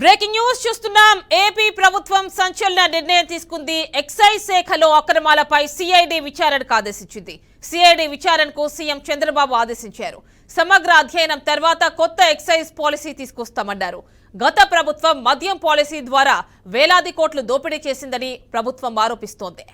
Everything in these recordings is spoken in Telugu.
బ్రేకింగ్ న్యూస్ చూస్తున్నాం. ఏపీ ప్రభుత్వం సంచలన నిర్ణయం తీసుకుంది. ఎక్సైజ్ శాఖలో అక్రమాలపై సిఐడి విచారణకు ఆదేశించింది. సిఐడి విచారణకు సీఎం చంద్రబాబు ఆదేశించారు. సమగ్ర అధ్యయనం తర్వాత కొత్త ఎక్సైజ్ పాలసీ తీసుకొస్తామన్నారు. గత ప్రభుత్వం మద్యం పాలసీ ద్వారా వేలాది కోట్లు దోపిడీ చేసిందని ప్రభుత్వం ఆరోపిస్తోంది.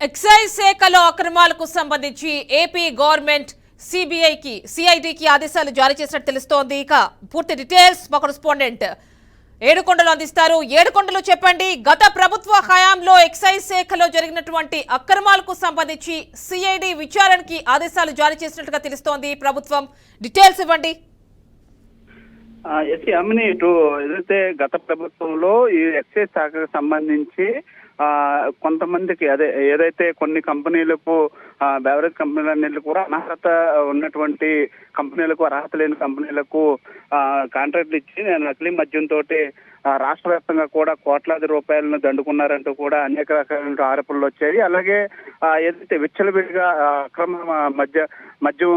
ఎక్సైజ్ శాఖలో అక్రమాలకు సంబంధించి ఏపీ గవర్నమెంట్ సిఐడికి ఆదేశాలు జారీ చేసినట్టు తెలుస్తోంది. ఇక పూర్తి డీటెయిల్స్ మా కరెస్పాండెంట్ ఏడుకొండలు అందిస్తారు. ఏడుకొండలు చెప్పండి, గత ప్రభుత్వ హయాంలో ఎక్సైజ్ శాఖలో జరిగినటువంటి అక్రమాలకు సంబంధించి సిఐడి విచారణకి ఆదేశాలు జారీ చేసినట్టుగా తెలుస్తోంది ప్రభుత్వం. డీటెయిల్స్ ఇవ్వండి. అమ్మిని ఇటు ఏదైతే గత ప్రభుత్వంలో ఈ ఎక్సైజ్ శాఖకు సంబంధించి కొంతమందికి ఏదైతే కొన్ని కంపెనీలకు బెవరేజ్ కంపెనీలన్నింటికి కూడా అనర్హత ఉన్నటువంటి కంపెనీలకు, అర్హత లేని కంపెనీలకు కాంట్రాక్ట్లు ఇచ్చి నకిలీ మద్యంతో రాష్ట్ర వ్యాప్తంగా కూడా కోట్లాది రూపాయలను దండుకున్నారంటూ కూడా అనేక రకాల ఆరోపణలు వచ్చాయి. అలాగే ఏదైతే విచ్చలవిడిగా అక్రమ మద్యం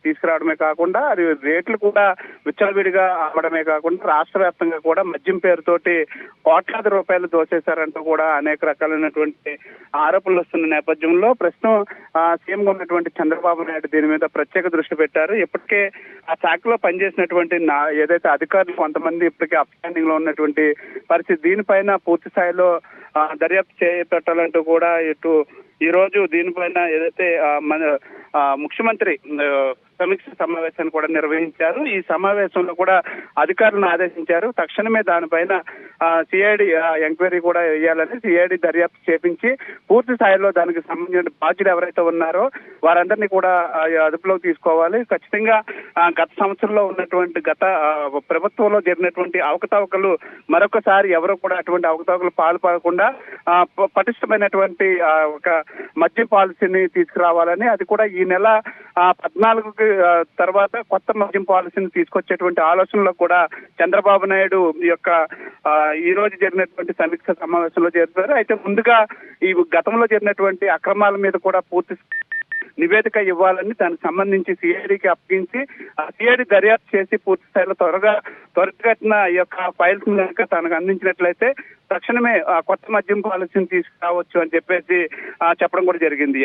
తీసుకురావడమే కాకుండా అది రేట్లు కూడా విచ్చలవిడిగా అమ్మడమే కాకుండా రాష్ట్ర వ్యాప్తంగా కూడా మద్యం పేరుతోటి కోట్లాది రూపాయలు దోచేశారంటూ కూడా అనేక రకాలైనటువంటి ఆరోపణలు వస్తున్న నేపథ్యంలో ప్రస్తుతం సీఎంగా ఉన్నటువంటి చంద్రబాబు నాయుడు దీని మీద ప్రత్యేక దృష్టి పెట్టారు. ఇప్పటికే ఆ శాఖలో పనిచేసినటువంటి ఏదైతే అధికారులు కొంతమంది ఇప్పటికే అప్స్టాండింగ్ లో ఉన్నటువంటి పరిస్థితి, దీనిపైన పూర్తి స్థాయిలో దర్యాప్తు చేపట్టాలంటూ కూడా ఇటు ఈ రోజు దీనిపైన ఏదైతే మన ముఖ్యమంత్రి సమీక్ష సమావేశాన్ని కూడా నిర్వహించారు. ఈ సమావేశంలో కూడా అధికారులను ఆదేశించారు. తక్షణమే దానిపైన సిఐడి ఎంక్వైరీ కూడా వేయాలని, సిఐడి దర్యాప్తు చేపించి పూర్తి స్థాయిలో దానికి సంబంధించిన బాధ్యులు ఎవరైతే ఉన్నారో వారందరినీ కూడా అదుపులోకి తీసుకోవాలి. ఖచ్చితంగా గత సంవత్సరంలో ఉన్నటువంటి గత ప్రభుత్వంలో జరిగినటువంటి అవకతవకలు మరొకసారి ఎవరు కూడా అటువంటి అవకతవకలు పాల్పడకుండా పటిష్టమైనటువంటి ఒక మద్య పాలసీని తీసుకురావాలని, అది కూడా ఈ నెల 14కి తర్వాత కొత్త మద్యం పాలసీని తీసుకొచ్చేటువంటి ఆలోచనలో కూడా చంద్రబాబు నాయుడు ఈ రోజు జరిగినటువంటి సమీక్ష సమావేశంలో చేరుతారు. అయితే ముందుగా ఈ గతంలో జరిగినటువంటి అక్రమాల మీద కూడా పూర్తి నివేదిక ఇవ్వాలని, దానికి సంబంధించి సిఐడికి అప్పగించి సిఐడి దర్యాప్తు చేసి పూర్తి స్థాయిలో త్వరితగతిన ఈ యొక్క ఫైల్స్ కనుక తనకు అందించినట్లయితే తక్షణమే కొత్త మద్యం పాలసీని తీసుకురావచ్చు అని చెప్పేసి చెప్పడం కూడా జరిగింది.